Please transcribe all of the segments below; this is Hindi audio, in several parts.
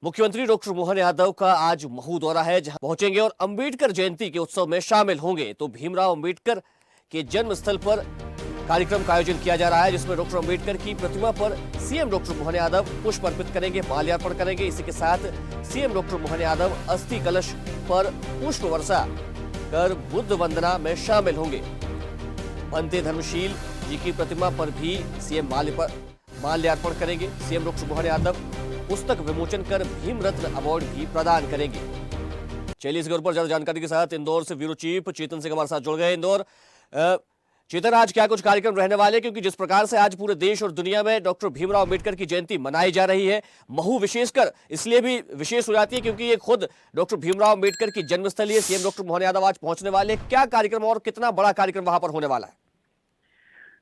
मुख्यमंत्री डॉक्टर मोहन यादव का आज महू दौरा है, जहां पहुंचेंगे और अंबेडकर जयंती के उत्सव में शामिल होंगे। तो भीमराव अंबेडकर के जन्म स्थल पर कार्यक्रम का आयोजन किया जा रहा है, जिसमें डॉक्टर अंबेडकर की प्रतिमा पर सीएम डॉक्टर मोहन यादव पुष्प अर्पित करेंगे, माल्यार्पण करेंगे। इसी के साथ सीएम डॉक्टर मोहन यादव अस्थि कलश पर पुष्प वर्षा कर बुद्ध वंदना में शामिल होंगे। पंते धर्मशील जी की प्रतिमा पर भी सीएम माल्यार्पण करेंगे। सीएम डॉक्टर मोहन यादव पुस्तक विमोचन कर भीम रत्न अवार्ड भी प्रदान करेंगे। चलिए इस पर ज्यादा जानकारी के साथ इंदौर से ब्यूरो चीफ चेतन सिंह हमारे साथ जुड़ गए। इंदौर चेतन, आज क्या कुछ कार्यक्रम रहने वाले, क्योंकि जिस प्रकार से आज पूरे देश और दुनिया में डॉक्टर भीमराव अंबेडकर की जयंती मनाई जा रही है, महू विशेषकर इसलिए भी विशेष हो जाती है क्योंकि ये खुद डॉक्टर भीमराव अंबेडकर की जन्मस्थली है। सीएम डॉक्टर मोहन यादव आज पहुंचने वाले, क्या कार्यक्रम और कितना बड़ा कार्यक्रम वहां पर होने वाला है?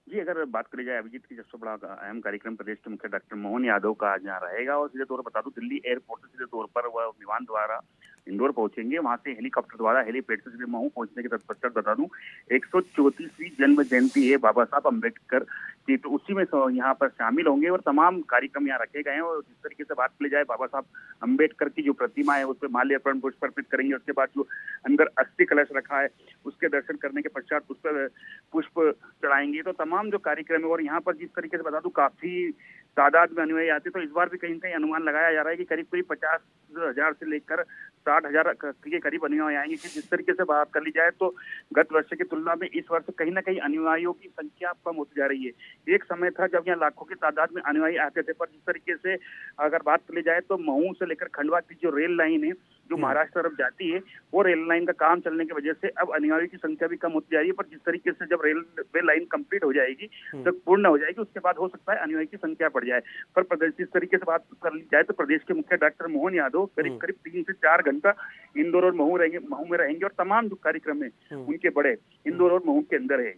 जी, अगर बात करी जाए अभिजीत की, सबसे बड़ा अहम कार्यक्रम प्रदेश के मुख्य डॉक्टर मोहन यादव का आज यहाँ रहेगा। और सीधे तौर पर बता दूं, दिल्ली एयरपोर्ट से सीधे तौर पर वह विमान द्वारा इंदौर पहुंचेंगे। वहां से हेलीकॉप्टर द्वारा हेलीपैड से सीधे महू पहुंचने के तत्पश्चात बता दूं 134वीं जन्म जयंती है बाबा साहब अम्बेडकर की, तो उसी में यहाँ पर शामिल होंगे और तमाम कार्यक्रम यहाँ रखे गए हैं। और जिस तरीके से बात की जाए, बाबा साहब अम्बेडकर की जो प्रतिमा है उस पर माल्यार्पण पुष्प अर्पित करेंगे। उसके बाद जो अंदर अस्थि कलश रखा है उसके दर्शन करने के पश्चात उस पर पुष्प चढ़ाएंगे। तो तमाम जो कार्यक्रम है, और यहाँ पर जिस तरीके से बता दूं काफी तादाद में अनुयायी आते, तो इस बार भी कहीं ना कहीं अनुमान लगाया जा रहा है कि करीब 50,000 से लेकर 60,000 के करीब अनुयायी आएंगे। कि जिस तरीके से बात कर ली जाए तो गत वर्ष की तुलना में इस वर्ष कहीं ना कहीं अनुयायियों की संख्या कम होती जा रही है। एक समय था जब यहाँ लाखों की तादाद में अनुयायी आते थे, पर जिस तरीके से अगर बात कर ली जाए तो महू से लेकर खंडवा की जो रेल लाइन है जो महाराष्ट्र तरफ जाती है, वो रेल लाइन का काम चलने की वजह से अब अनुयायियों की संख्या भी कम होती जा रही है। पर जिस तरीके से जब रेल लाइन कंप्लीट हो जाएगी, जब पूर्ण हो जाएगी, उसके बाद हो सकता है अनुयायी की संख्या बढ़ जाए। पर प्रदेश जिस तरीके से बात कर ली जाए तो प्रदेश के मुख्य डॉक्टर मोहन यादव करीब 3 से 4 घंटा इंदौर और महू में रहेंगे। और तमाम जो कार्यक्रम है उनके बड़े इंदौर और महू के अंदर है।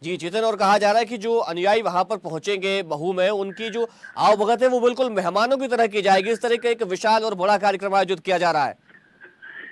जी चेतन, और कहा जा रहा है कि जो अनुयायी वहां पर पहुंचेंगे महू में, उनकी जो आवभगत है वो बिल्कुल मेहमानों की तरह की जाएगी। इस तरह का एक विशाल और बड़ा कार्यक्रम आयोजित किया जा रहा है।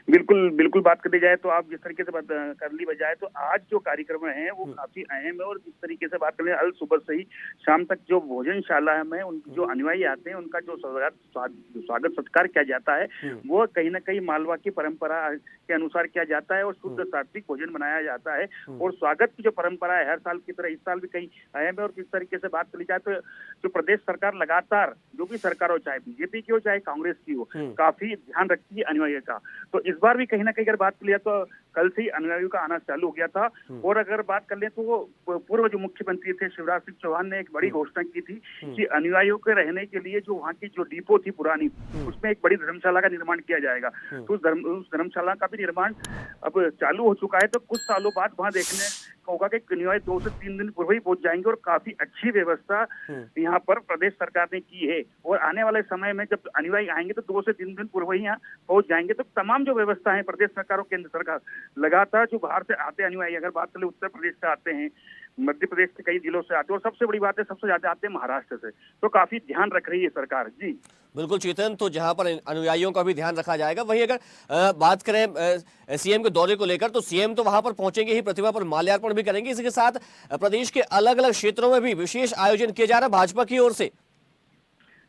बिल्कुल बात करी जाए तो आप जिस तरीके से बात कर ली बजाय, तो आज जो कार्यक्रम है वो काफी अहम है। और जिस तरीके से बात करें, अल सुबह से ही शाम तक जो भोजनशाला में जो अनुयायी आते हैं उनका जो स्वागत सत्कार किया जाता है, वो कहीं ना कहीं मालवा की परंपरा के अनुसार किया जाता है और शुद्ध सात्विक भोजन बनाया जाता है। और स्वागत की जो परंपरा है हर साल की तरह इस साल भी कहीं अहम है। और जिस तरीके से बात करी जाए तो जो प्रदेश सरकार लगातार, जो भी सरकार हो, चाहे बीजेपी की हो चाहे कांग्रेस की हो, काफी ध्यान रखती है अनुयायी का। तो इस बार भी कहीं ना कहीं अगर बात कर लिया तो कल से ही अनुयायियों का आना चालू हो गया था। और अगर बात कर ले तो वो पूर्व जो मुख्यमंत्री थे शिवराज सिंह चौहान ने एक बड़ी घोषणा की थी कि अनुयायियों के रहने के लिए जो वहाँ की जो डिपो थी पुरानी, उसमें एक बड़ी धर्मशाला का निर्माण किया जाएगा। तो उस धर्मशाला का भी निर्माण अब चालू हो चुका है। तो कुछ सालों बाद वहाँ देखने होगा कि अनुयायी 2 से 3 दिन पूर्व ही पहुंच जाएंगे। और काफी अच्छी व्यवस्था यहाँ पर प्रदेश सरकार ने की है। और आने वाले समय में जब अनुयायी आएंगे तो 2 से 3 दिन पूर्व ही यहाँ पहुंच जाएंगे। तो तमाम जो व्यवस्था है प्रदेश सरकार और केंद्र सरकार लगातार, जो बाहर से आते अनुयायी, अगर बात करें उत्तर प्रदेश से आते हैं, मध्य प्रदेश के कई जिलों से आते हैं, और सबसे बड़ी बात है सबसे ज्यादा आते हैं महाराष्ट्र से, तो काफी ध्यान रख रही है सरकार। जी बिल्कुल चेतन, तो जहां पर अनुयायियों का भी ध्यान रखा जाएगा, वहीं अगर बात करें सीएम के दौरे को लेकर, तो सीएम तो वहां पर पहुंचेंगे ही, प्रतिमा पर माल्यार्पण भी करेंगे। इसके साथ प्रदेश के अलग अलग क्षेत्रों में भी विशेष आयोजन किया जा रहा है भाजपा की ओर से।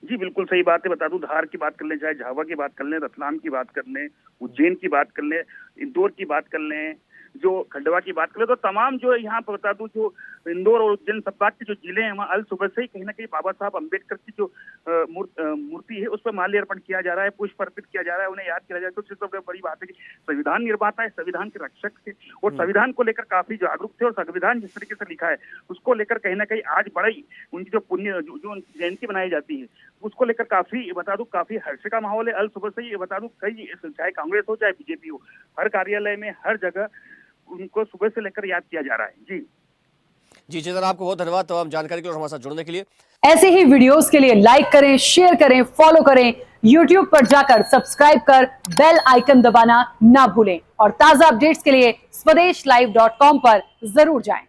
जी बिल्कुल सही बात है। बता दूं, धार की बात कर लें, चाहे झावा की बात कर लें, रतलाम की बात कर लें, उज्जैन की बात कर लें, इंदौर की बात कर लें, जो खंडवा की बात करें, तो तमाम जो यहाँ पर बता दूं जो इंदौर और उज्जैन संभाग के जो जिले हैं वहाँ अल सुबह से ही कहीं ना कहीं बाबा साहब अम्बेडकर की जो मूर्ति है उस पर माल्यार्पण किया जा रहा है, पुष्प अर्पित किया जा रहा है, उन्हें याद किया जा रहा है। तो सबसे बड़ी बात है कि संविधान निर्माता है, संविधान के रक्षक थे और संविधान को लेकर काफी जागरूक थे। और संविधान जिस तरीके से लिखा है उसको लेकर कहीं ना कहीं आज बड़ी उनकी जो पुण्य जो जयंती बनाई जाती है उसको लेकर काफी बता दूं काफी हर्ष का माहौल है। अल सुबह से ही बता दूं कई, चाहे कांग्रेस हो चाहे बीजेपी हो, हर कार्यालय में हर जगह उनको सुबह से लेकर याद किया जा रहा है। जी चेतन, आपको बहुत धन्यवाद तमाम जानकारी के लिए और हमारे साथ जुड़ने के लिए। ऐसे ही वीडियोस के लिए लाइक करें, शेयर करें, फॉलो करें, YouTube पर जाकर सब्सक्राइब कर बेल आइकन दबाना ना भूलें। और ताजा अपडेट्स के लिए स्वदेशलाइव.com पर जरूर जाएं।